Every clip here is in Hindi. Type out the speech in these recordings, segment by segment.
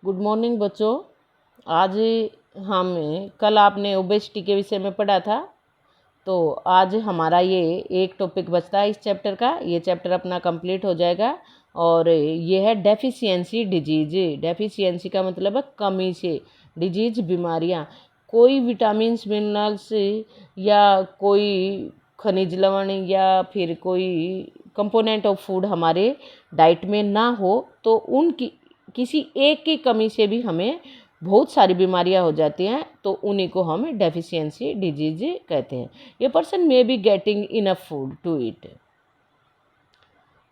गुड मॉर्निंग बच्चों। आज हम कल आपने ओबेसिटी के विषय में पढ़ा था, तो आज हमारा ये एक टॉपिक बचता है इस चैप्टर का। ये चैप्टर अपना कंप्लीट हो जाएगा और ये है डेफिशिएंसी डिजीज। डेफिशिएंसी का मतलब है कमी से, डिजीज बीमारियां। कोई विटामिन्स मिनरल्स या कोई खनिज लवण या फिर कोई कंपोनेंट ऑफ फूड हमारे डाइट में ना हो तो उनकी किसी एक की कमी से भी हमें बहुत सारी बीमारियां हो जाती हैं, तो उन्हीं को हम डेफिशिएंसी डिजीज कहते हैं। ये person may be getting enough food to eat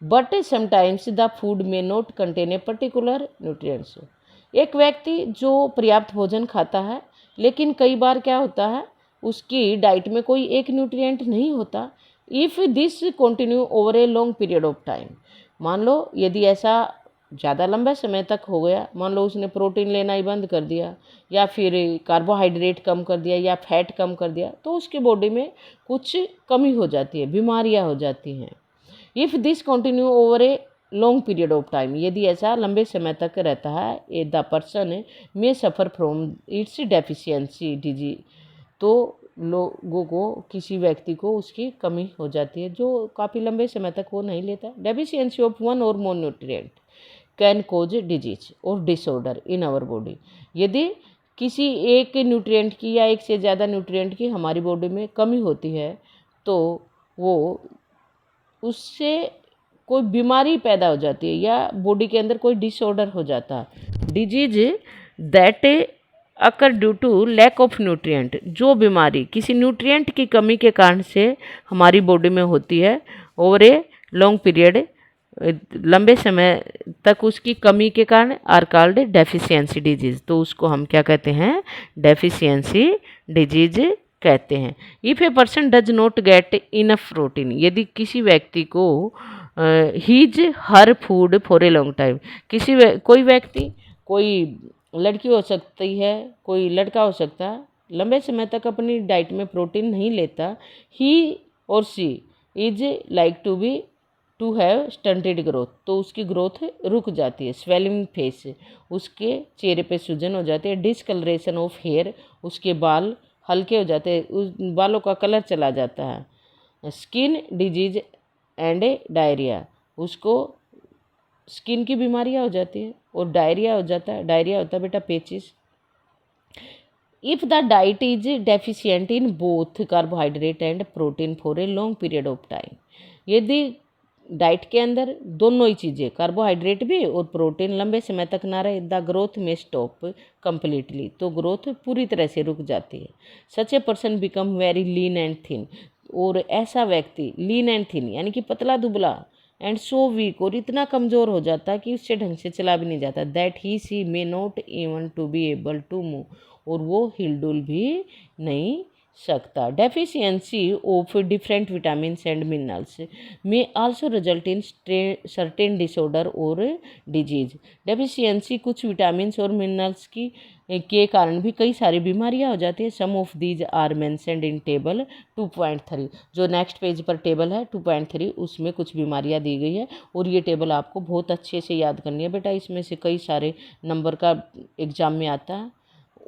but sometimes the food may not contain a particular nutrients. एक व्यक्ति जो पर्याप्त भोजन खाता है, लेकिन कई बार क्या होता है उसकी डाइट में कोई एक न्यूट्रिएंट नहीं होता। If this continue over A long period of time, मान लो यदि ऐसा ज़्यादा लंबे समय तक हो गया, मान लो उसने प्रोटीन लेना ही बंद कर दिया या फिर कार्बोहाइड्रेट कम कर दिया या फैट कम कर दिया, तो उसकी बॉडी में कुछ कमी हो जाती है, बीमारियां हो जाती हैं। If this continue over A long period of time, यदि ऐसा लंबे समय तक रहता है, the person may suffer from its deficiency disease, तो लोगों को, किसी व्यक्ति को उसकी कमी हो जाती है जो काफ़ी लंबे समय तक वो नहीं लेता। डेफिशिएंसी ऑफ वन और मोर न्यूट्रिएंट कैन कोज डिजीज और डिसऑर्डर इन आवर बॉडी। यदि किसी एक न्यूट्रिएंट की या एक से ज़्यादा न्यूट्रिएंट की हमारी बॉडी में कमी होती है, तो वो उससे कोई बीमारी पैदा हो जाती है या बॉडी के अंदर कोई डिसऑर्डर हो जाता है। Disease that occur due to lack of nutrient, जो बीमारी किसी न्यूट्रिएंट की कमी के कारण से हमारी बॉडी में होती है ओवर ए लॉन्ग पीरियड, लंबे समय तक उसकी कमी के कारण, आर कॉल्ड डेफिशिएंसी डिजीज। तो उसको हम क्या कहते हैं? डेफिशिएंसी डिजीज कहते हैं। If a person does not get enough protein, यदि किसी व्यक्ति को his her food for a long time, कोई व्यक्ति, कोई लड़की हो सकती है, कोई लड़का हो सकता है, लंबे समय तक अपनी डाइट में प्रोटीन नहीं लेता, he or she is like to have stunted growth, तो उसकी ग्रोथ रुक जाती है। स्वेलिंग फेस, उसके चेहरे पे सूजन हो जाती है। डिसकलरेशन ऑफ हेयर, उसके बाल हल्के हो जाते हैं, उस बालों का कलर चला जाता है। स्किन डिजीज एंड डायरिया, उसको स्किन की बीमारियां हो जाती है और डायरिया हो जाता है। डायरिया होता है बेटा पेचिस। If the diet is deficient in both carbohydrate and protein for a long period of time, यदि डाइट के अंदर दोनों ही चीज़ें, कार्बोहाइड्रेट भी और प्रोटीन, लंबे समय तक ना रहे, the growth may stop completely, तो ग्रोथ पूरी तरह से रुक जाती है। Such a person become very lean and thin, और ऐसा व्यक्ति लीन एंड थिन यानी कि पतला दुबला, एंड सो वीक, और इतना कमज़ोर हो जाता है कि उससे ढंग से चला भी नहीं जाता। That he she may not even to be able to move, और वो हिलडुल भी नहीं सकता। Deficiency of different vitamins and minerals may also result in certain disorder or disease. Deficiency कुछ विटामिन्स और मिनरल्स की के कारण भी कई सारी बीमारियां हो जाती है। Some of these are mentioned in table 2.3, जो नेक्स्ट पेज पर टेबल है 2.3, उसमें कुछ बीमारियां दी गई है और ये टेबल आपको बहुत अच्छे से याद करनी है बेटा। इसमें से कई सारे नंबर का एग्जाम में आता है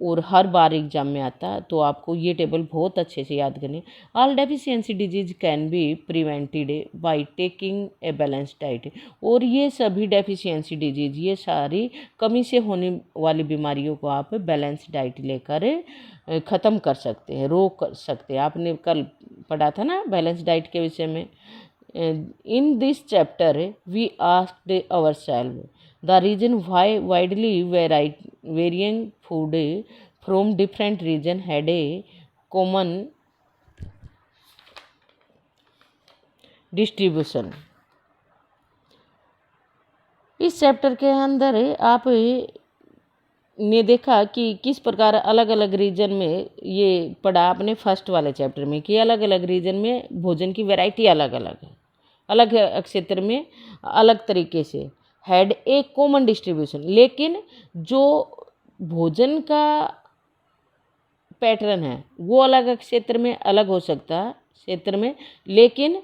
और हर बार एग्जाम में आता है, तो आपको ये टेबल बहुत अच्छे से याद करनी है। All deficiency disease can be prevented by taking a balance diet, और ये सभी डेफिशिएंसी डिजीज, ये सारी कमी से होने वाली बीमारियों को आप बैलेंस डाइट लेकर ख़त्म कर सकते हैं, रोक कर सकते हैं। आपने कल पढ़ा था ना बैलेंस डाइट के विषय में। In this chapter we asked ourselves the reason why widely varying food from different region had a common distribution। इस चैप्टर के अंदर आप ने देखा कि किस प्रकार अलग अलग रीजन में, ये पढ़ा आपने फर्स्ट वाले चैप्टर में कि अलग अलग रीजन में भोजन की वैरायटी अलग अलग है, अलग क्षेत्र में अलग तरीके से। हैड ए कॉमन डिस्ट्रीब्यूशन, लेकिन जो भोजन का पैटर्न है वो अलग क्षेत्र में अलग हो सकता है, क्षेत्र में, लेकिन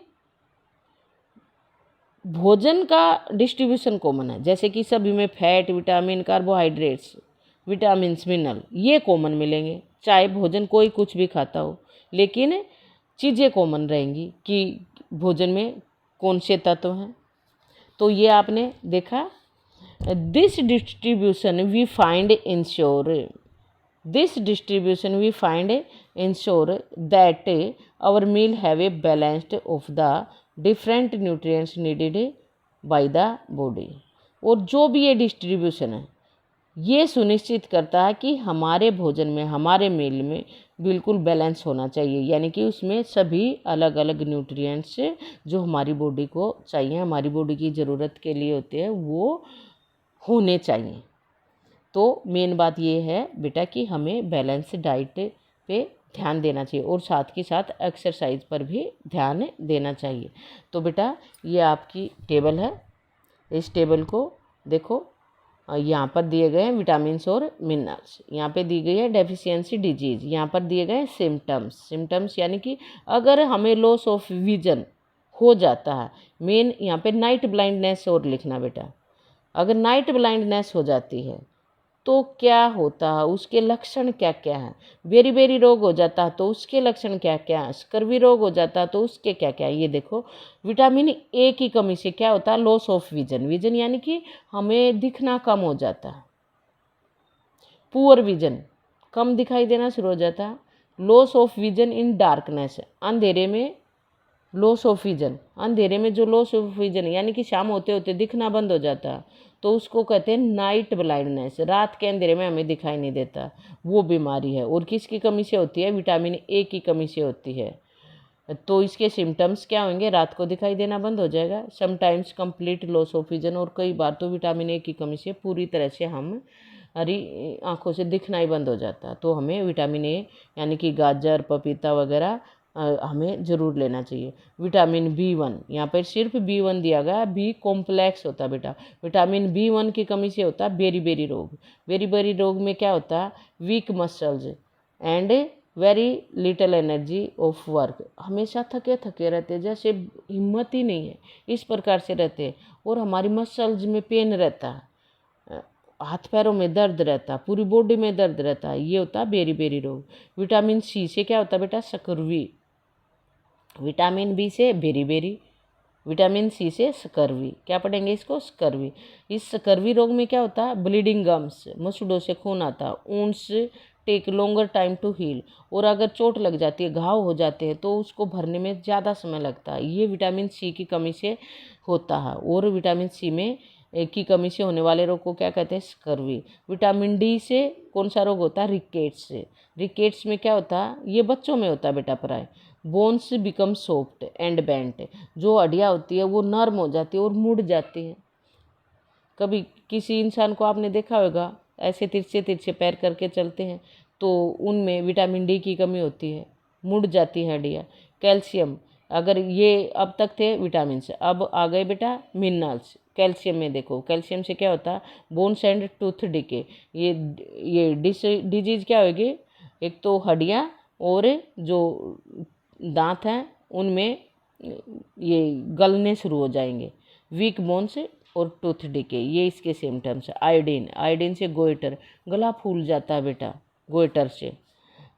भोजन का डिस्ट्रीब्यूशन कॉमन है, जैसे कि सभी में fat, vitamin, carbohydrates, vitamins, mineral ये कॉमन मिलेंगे, चाहे भोजन कोई कुछ भी खाता हो, लेकिन चीज़ें कॉमन रहेंगी कि भोजन में कौन से तत्व हैं। तो ये आपने देखा। This distribution we find ensure that our meal have a balanced of the different nutrients needed by the body। और जो भी ये डिस्ट्रीब्यूशन है ये सुनिश्चित करता है कि हमारे भोजन में, हमारे मील में बिल्कुल बैलेंस होना चाहिए, यानी कि उसमें सभी अलग अलग न्यूट्रिएंट्स जो हमारी बॉडी को चाहिए, हमारी बॉडी की ज़रूरत के लिए होते हैं, वो होने चाहिए। तो मेन बात ये है बेटा कि हमें बैलेंस डाइट पे ध्यान देना चाहिए और साथ के साथ एक्सरसाइज पर भी ध्यान देना चाहिए। तो बेटा ये आपकी टेबल है, इस टेबल को देखो, यहाँ पर दिए गए हैं विटामिन्स और मिनरल्स, यहाँ पे दी गई है डेफिशिएंसी डिजीज़, यहाँ पर दिए गए हैं सिम्टम्स यानी कि अगर हमें लॉस ऑफ विजन हो जाता है, मेन यहाँ पे नाइट ब्लाइंडनेस और लिखना बेटा, अगर नाइट ब्लाइंडनेस हो जाती है तो क्या होता है, उसके लक्षण क्या क्या हैं। बेरी रोग हो जाता है तो उसके लक्षण क्या क्या हैं। स्कर्वी रोग हो जाता है तो उसके क्या क्या है। ये देखो, विटामिन ए की कमी से क्या होता है, लॉस ऑफ विजन यानी कि हमें दिखना कम हो जाता है, पुअर विजन, कम दिखाई देना शुरू हो जाता है। Loss of vision in darkness, अंधेरे में लॉस ऑफ विजन, अंधेरे में जो लॉस ऑफ विजन यानी कि शाम होते होते दिखना बंद हो जाता है, तो उसको कहते हैं नाइट ब्लाइंडनेस, रात के अंधेरे में हमें दिखाई नहीं देता, वो बीमारी है। और किसकी कमी से होती है, विटामिन ए की कमी से होती है। तो इसके सिम्टम्स क्या होंगे, रात को दिखाई देना बंद हो जाएगा, sometimes complete loss of vision, और कई बार तो विटामिन ए की कमी से पूरी तरह से हम हरी आँखों से दिखना ही बंद हो जाता। तो हमें विटामिन ए यानी कि गाजर, पपीता वगैरह हमें ज़रूर लेना चाहिए। विटामिन B1, यहाँ पर सिर्फ B1 दिया गया, बी कॉम्प्लेक्स होता है बेटा। विटामिन B1 की कमी से होता है बेरी रोग में क्या होता है, week muscles and very little energy of work, हमेशा थके रहते हैं, जैसे हिम्मत ही नहीं है, इस प्रकार से रहते हैं। और हमारी मसल्स में पेन रहता है, हाथ पैरों में दर्द रहता है, पूरी बॉडी में दर्द रहता है, ये होता है बेरी रोग। विटामिन सी से क्या होता है बेटा, स्कर्वी। विटामिन बी से बेरी, विटामिन सी से स्कर्वी, क्या पढ़ेंगे इसको, स्कर्वी। इस स्कर्वी रोग में क्या होता है, ब्लीडिंग गम्स, मसूड़ों से खून आता है, wounds take longer time to heal, और अगर चोट लग जाती है, घाव हो जाते हैं, तो उसको भरने में ज़्यादा समय लगता है, ये विटामिन सी की कमी से होता है। और विटामिन सी में की कमी से होने वाले रोग को क्या कहते हैं, स्कर्वी। विटामिन डी से कौन सा रोग होता है, रिकेट्स से। रिकेट्स में क्या होता है, ये बच्चों में होता है बेटा प्राय। Bones become soft and bent, जो हड्डियाँ होती है वो नर्म हो जाती है और मुड़ जाती है। कभी किसी इंसान को आपने देखा होगा ऐसे तिरछे पैर करके चलते हैं, तो उनमें विटामिन डी की कमी होती है, मुड़ जाती है हड्डियाँ। कैल्शियम, अगर ये अब तक थे विटामिन से, अब आ गए बेटा मिनरल्स। कैल्शियम में देखो, कैल्शियम से क्या होता है, बोन्स एंड टूथ डिके, ये डिजीज क्या होगी, एक तो हड्डियाँ और जो दांत हैं उनमें ये गलने शुरू हो जाएंगे। वीक बोन्स और टूथ डिके, ये इसके सिम्टम्स है। आयोडीन से गोइटर, गला फूल जाता है बेटा गोइटर से।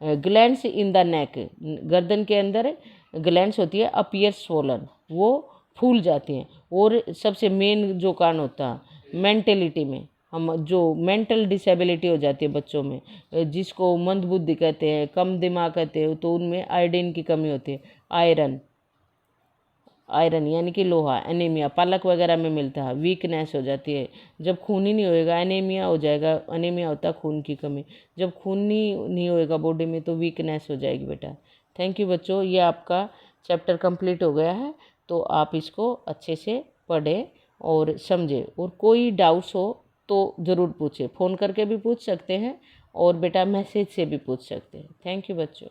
ग्लैंड्स इन द नेक, गर्दन के अंदर ग्लैंड्स होती है, अपीयर स्वोलन, वो फूल जाती हैं। और सबसे मेन जो कारण होता है मेंटेलिटी में, हम जो मेंटल डिसेबिलिटी हो जाती है बच्चों में, जिसको मंदबुद्धि कहते हैं, कम दिमाग कहते हैं, तो उनमें आयोडीन की कमी होती है। आयरन यानी कि लोहा, एनीमिया, पालक वगैरह में मिलता है। वीकनेस हो जाती है, जब खून ही नहीं होएगा एनीमिया हो जाएगा। एनीमिया होता है खून की कमी, जब खून नहीं होएगा बॉडी में तो वीकनेस हो जाएगी बेटा। थैंक यू बच्चों, ये आपका चैप्टर कंप्लीट हो गया है, तो आप इसको अच्छे से पढ़ें और समझें, और कोई डाउट्स हो तो ज़रूर पूछें, फ़ोन करके भी पूछ सकते हैं और बेटा मैसेज से भी पूछ सकते हैं। थैंक यू बच्चों।